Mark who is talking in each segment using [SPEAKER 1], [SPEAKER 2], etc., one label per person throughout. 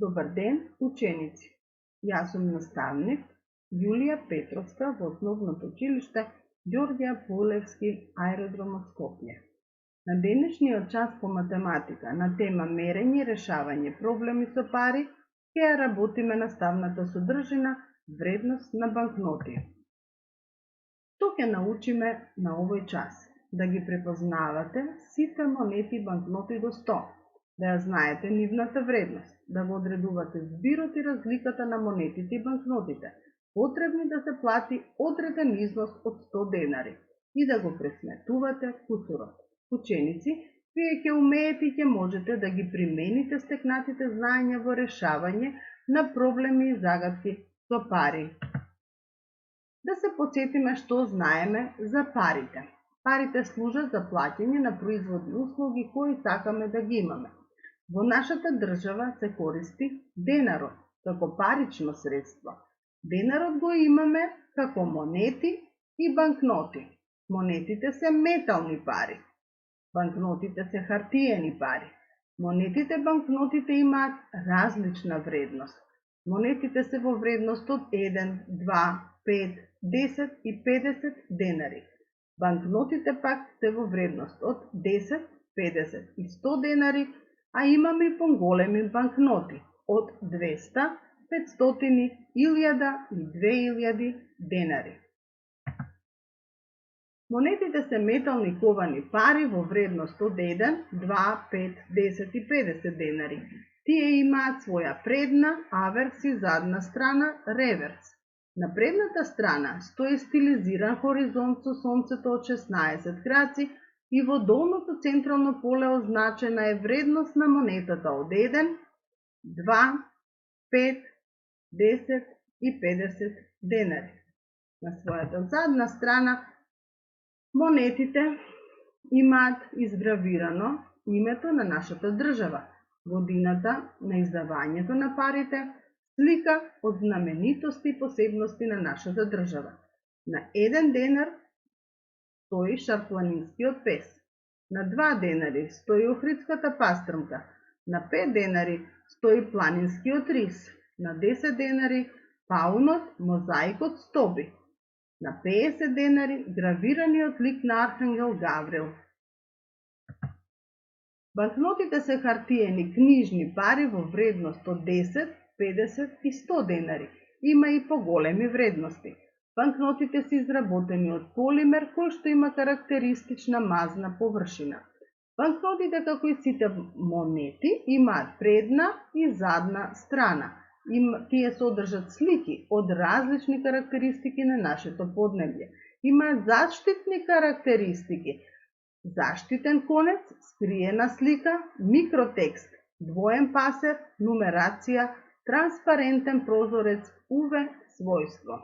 [SPEAKER 1] Добар ден, ученици! Јас сум наставник Јулија Петровска во основното училиште Ѓорѓе Апулевски, аеродром од Скопје. На денешниот час по математика на тема мерење и решавање проблеми со пари ќе ја работиме наставната содржина вредност на банкноти. Што ќе научиме на овој час? Да ги препознавате сите монети и банкноти до 100, да ја знаете нивната вредност, да го одредувате збирот и разликата на монетите и банкнотите, потребни да се плати одреден износ од 100 денари и да го пресметувате кусурот. Ученици, вие ќе умеете и ќе можете да ги примените стекнатите знаења во решавање на проблеми и загадки со пари. Да се потсетиме што знаеме за парите. Парите служат за плаќање на производни услуги кои сакаме да ги имаме. Во нашата држава се користи денарот како парично средство. Денарот го имаме како монети и банкноти. Монетите се метални пари. Банкнотите се хартиени пари. Монетите и банкнотите имаат различна вредност. Монетите се во вредност од 1, 2, 5, 10 и 50 денари. Банкнотите пак се во вредност од 10, 50 и 100 денари, а имаме и поголеми банкноти од 200, 500, 1000 и 2000 денари. Монетите се метални ковани пари во вредност од 1, 2, 5, 10 и 50 денари. Тие имаат своја предна, аверс и задна страна, реверс. На предната страна стои стилизиран хоризонт со сонцето од 16 краци и во долното централно поле означена е вредност на монетата од 1, 2, 5, 10 и 50 денари. На својата задна страна монетите имаат изгравирано името на нашата држава, годината на издавањето на парите, слика од знаменитости и посебности на нашата држава. На 1 денар стои Шарпланинскиот пес, на 2 денари стои Охридската пастрмка, на 5 денари стои Планинскиот рис, на 10 денари паунот, мозаикот Стоби, на 50 денари гравираниот лик на Архангел Гаврил. Банкнотите се хартиени книжни пари во вредност од 10, 50 и 100 денари. Има и поголеми вредности. Банкнотите се изработени од полимер кој што има карактеристична мазна површина. Банкнотите, како и сите монети, имаат предна и задна страна. Тие содржат слики од различни карактеристики на нашето поднебје. Имаат заштитни карактеристики. Заштитен конец, скриена слика, микротекст, двоен пасер, нумерација, транспарентен прозорец, UV својство.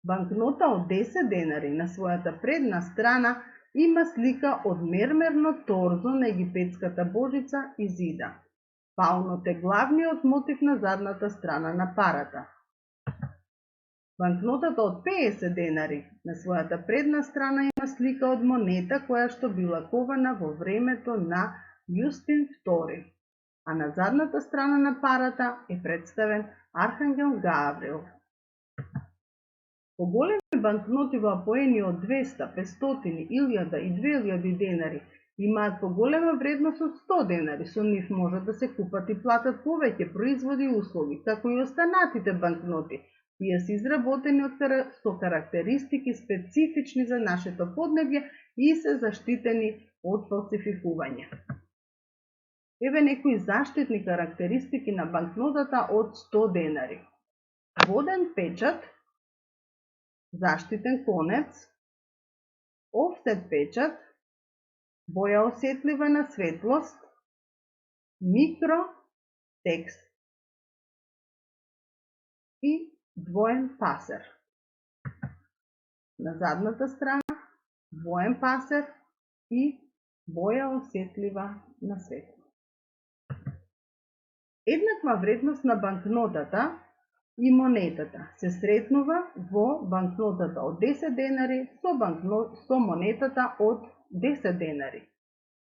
[SPEAKER 1] Банкнота од 10 денари на својата предна страна има слика од мермерно торзо на египетската божица Изида. Паунот е главниот мотив на задната страна на парата. Банкнотата од 50 денари на својата предна страна има слика од монета која што била кована во времето на Јустин II, а на задната страна на парата е представен Архангел Гаврил. Поголеми банкноти во апоени од 200, 500, 1000 и 2000 денари имаат поголема вредност од 100 денари. Со нив може да се купат и платат повеќе производи и услуги, како и останатите банкноти. Тие се изработени со карактеристики специфични за нашето поднебје и се заштитени од фалсификување. Еве некои заштитни карактеристики на банкнотата од 100 денари. Воден печат, заштитен конец, офсет печат, боја осетлива на светлост, микротекст и двоен пасер. На задната страна двоен пасер и боја осетлива на светлост. Еднаква вредност на банкнотата и монетата се сретнува во банкнотата од 10 денари со монетата од 10 денари.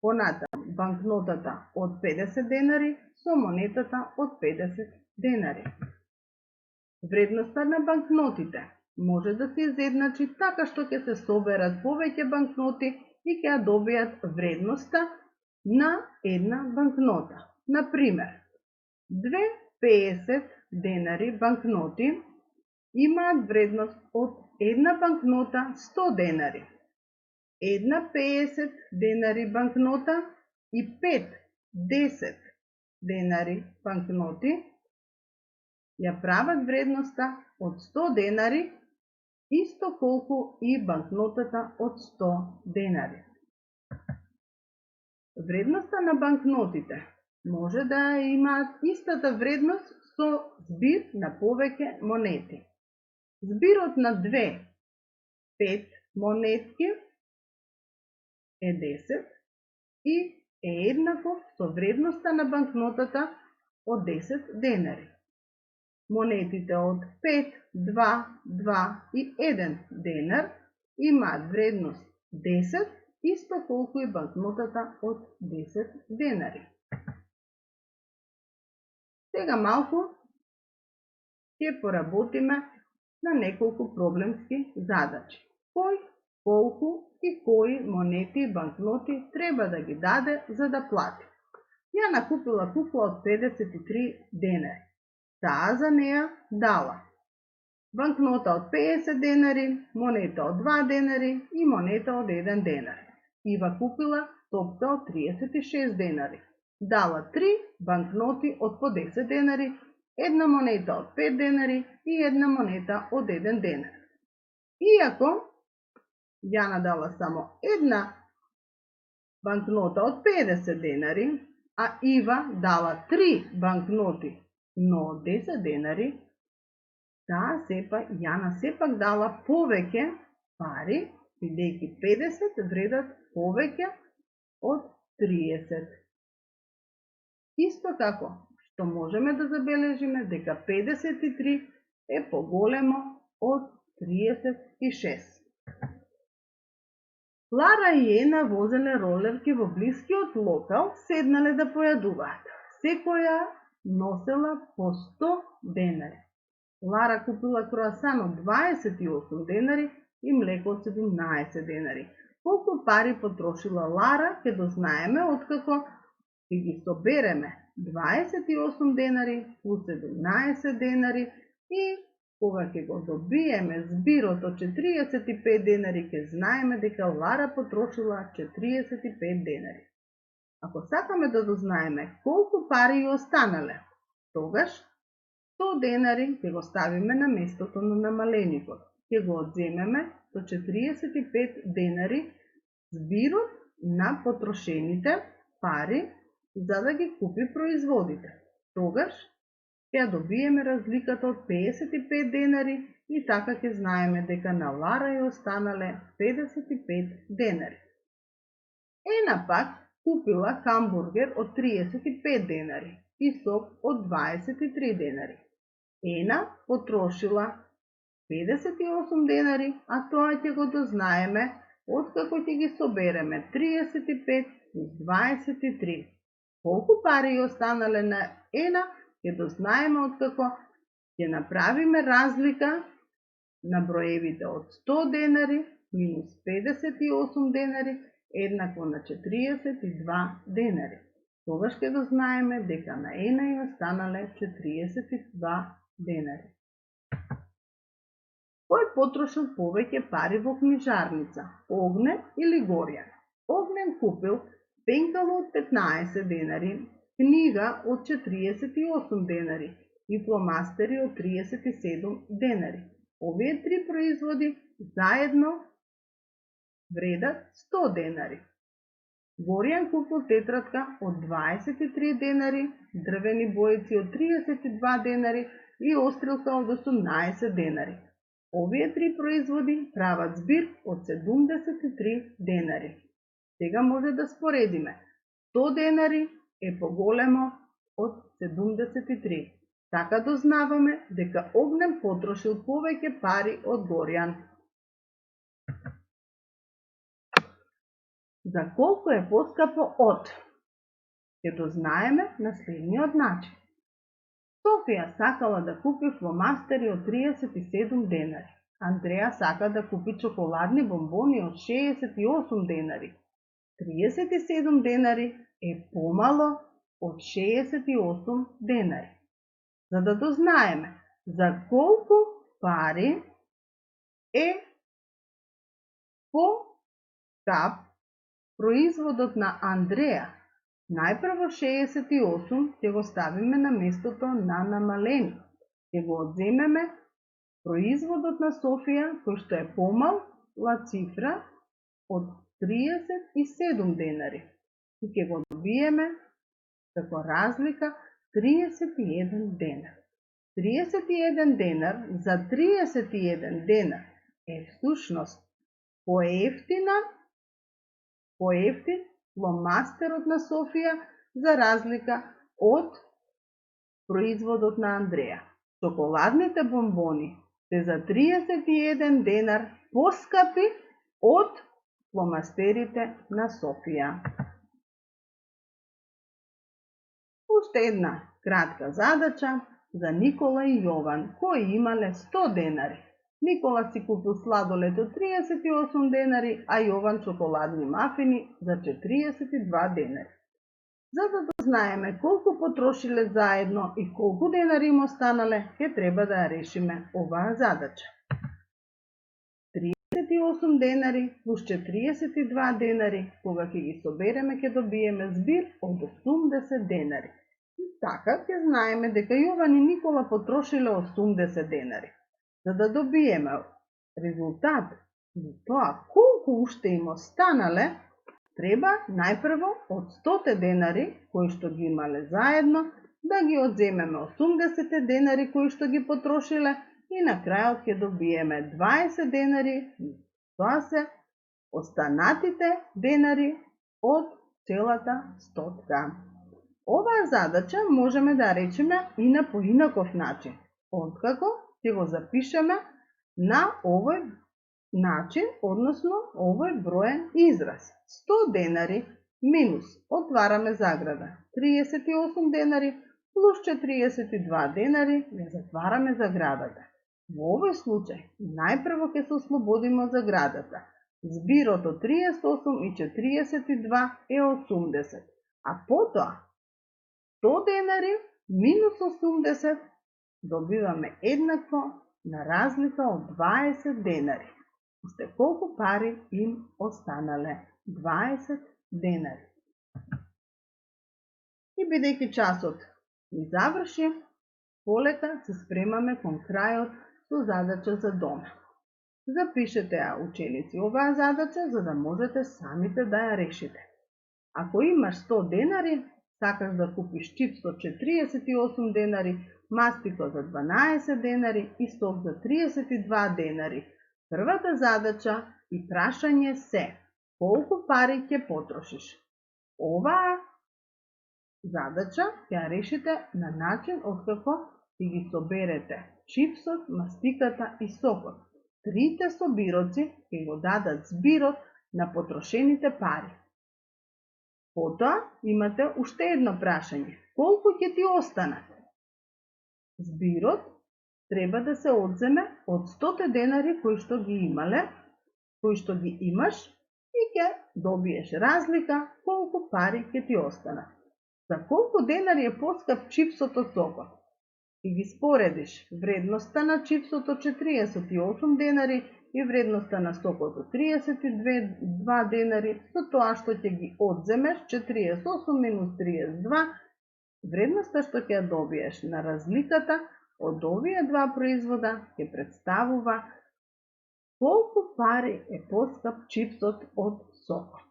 [SPEAKER 1] Понатаму, банкнотата од 50 денари со монетата од 50 денари. Вредноста на банкнотите може да се изедначи така што ќе се соберат повеќе банкноти и ќе ја добијат вредноста на една банкнота. Например, две 50 денари банкноти имаат вредност од една банкнота 100 денари. Една 50 денари банкнота и 5 10 денари банкноти ја прават вредноста од 100 денари, исто колку и банкнотата од 100 денари. Вредноста на банкнотите може да имаат истата вредност со збир на повеќе монети. Збирот на две 5 монетки е 10 и е еднаков со вредноста на банкнотата од 10 денари. Монетите од 5, 2, 2 и 1 денар имаат вредност 10, исто колку и банкнотата од 10 денари. Сега малку ќе поработиме на неколку проблемски задачи. Кој, колку и кои монети и банкноти треба да ги даде за да плати. Ја накупила кукла од 53 денари. Таа за неа дала банкнота од 50 денари, монета од 2 денари и монета од 1 денар. Ива купила топка од 36 денари. Дала 3 банкноти од по 10 денари, една монета од 5 денари и една монета од 1 денар. Иако Јана дала само една банкнота од 50 денари, а Ива дала 3 банкноти но од 10 денари, Јана сепак дала повеќе пари, бидејќи 50 вредат повеќе од 30. Исто како што можеме да забележиме дека 53 е поголемо од 36. Лара и Ена возеле ролерки во блискиот локал, седнале да појадуваат. Секоја носела по 100 денари. Лара купила круасан од 28 денари и млеко од 17 денари. Колку пари потрошила Лара, ќе дознаеме откако ќе ги собереме 28 денари плюс 17 денари и кога ќе го добиеме збирот од 45 денари, ќе знаеме дека Лара потрошила 45 денари. Ако сакаме да дознаеме колку пари ја останале, тогаш 100 денари ќе го ставиме на местото на намаленикот. Ќе го одземеме до 45 денари збирот на потрошените пари за да ги купи производите. Тогаш ќе добиеме разликата од 55 денари и така ќе знаеме дека на Лара ја останале 55 денари. Ена пак купила хамбургер од 35 денари и сок од 23 денари. Ена потрошила 58 денари, а тоа ќе го дознаеме откако ќе ги собереме 35 плюс 23. Колку пари ја останале на Ена, ќе дознаеме откако ќе направиме разлика на броевите од 100 денари минус 58 денари еднакво на 42 денари. Тогаш ќе дознаеме дека на Ена ја останале 42 денари. Кој потрошил повеќе пари во книжарница? Огнен или Горјан? Огнен купил пенкало од 15 денари, книга од 48 денари и фломастери од 37 денари. Овие три производи заедно вредат 100 денари. Горјан купил тетрадка од 23 денари, дрвени бојци од 32 денари и острилка од 18 денари. Овие три производи прават збир од 73 денари. Сега може да споредиме. 100 денари е поголемо од 73. Така дознаваме дека Огнен потрошил повеќе пари од Горјан. За колку е поскапо од? Ќе дознаеме на следниот начин. Софија сакала да купи фломастери од 37 денари. Андреја сака да купи чоколадни бомбони од 68 денари. 37 денари е помало од 68 денари. За да дознаеме за колку пари е поскап производот на Андреја, најпрво 68 ќе го ставиме на местото на намалени. Ќе го одземеме производот на Софија, кој што е помала цифра од 37 денари. И ќе го добиеме како разлика 31 денар. 31 денар за 31 денар е всушност поевтин фломастерот на Софија за разлика од производот на Андреја. Чоколадните бомбони се за 31 денар поскапи од фломастерите на Софија. Уште една кратка задача за Никола и Јован, кои имале 100 денари. Никола си купил сладолед од 38 денари, а Јован чоколадни мафини за 42 денари. За да дознаеме колку потрошиле заедно и колку денари им останале, ќе треба да ја решиме оваа задача. 38 денари плюс 42 денари, кога ќе ги собереме, ќе добиеме збир од 80 денари. И така ќе знаеме дека Јован и Никола потрошиле 80 денари. За да добиеме резултат за тоа колку уште им останале, треба најпрво од 100 денари кои што ги имале заедно, да ги одземеме 80 денари кои што ги потрошиле и на крајот ќе добиеме 20 денари, тоа се останатите денари од целата стотка. Оваа задача можеме да речеме и на поинаков начин, откако ќе го запишеме на овој начин, односно овој броен израз. 100 денари минус, отвараме заграда, 38 денари плюс 42 денари, не затвараме заградата. Во овој случај, најпрво ќе се ослободиме од заградата. Збирот од 38 и 42 е 80, а потоа 100 денари минус 80 добиваме еднакво на разлика од 20 денари. Уште колку пари им останале? 20 денари. И бидејќи часот ни заврши, полека се спремаме кон крајот со задача за дома. Запишете ја, ученици, оваа задача за да можете самите да ја решите. Ако имаш 100 денари, сакаш да купиш чипс од 48 денари, мастико за 12 денари и сок за 32 денари. Првата задача и прашање се колку пари ќе потрошиш. Оваа задача ќе решите на начин откако ќе ги соберете чипсот, мастиката и сокот. Трите собироци ќе го дадат збирот на потрошените пари. Потоа имате уште едно прашање. Колку ќе ти останат? Збирот треба да се одземе од 100 денари кои што ги имале, кои што ги имаш и ќе добиеш разлика колку пари ќе ти останат. За колку денари е поскап чипсот од сокот? И ги споредиш вредноста на чипсот од 48 денари и вредноста на сокот од 32 денари, со тоа што ќе ги одземеш 48 минус 32, вредноста што ќе добиеш на разликата од овие два производа ќе представува колку пари е поскап чипсот од сокот.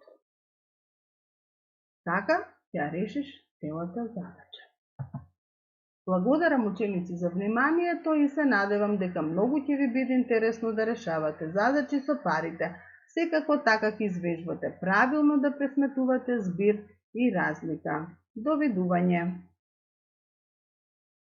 [SPEAKER 1] Така ќе решиш целата задача. Благодарам, ученици, за вниманието и се надевам дека многу ќе ви биде интересно да решавате задачи со парите. Секако така ќе извежбате правилно да пресметувате збир и разлика. Довидување!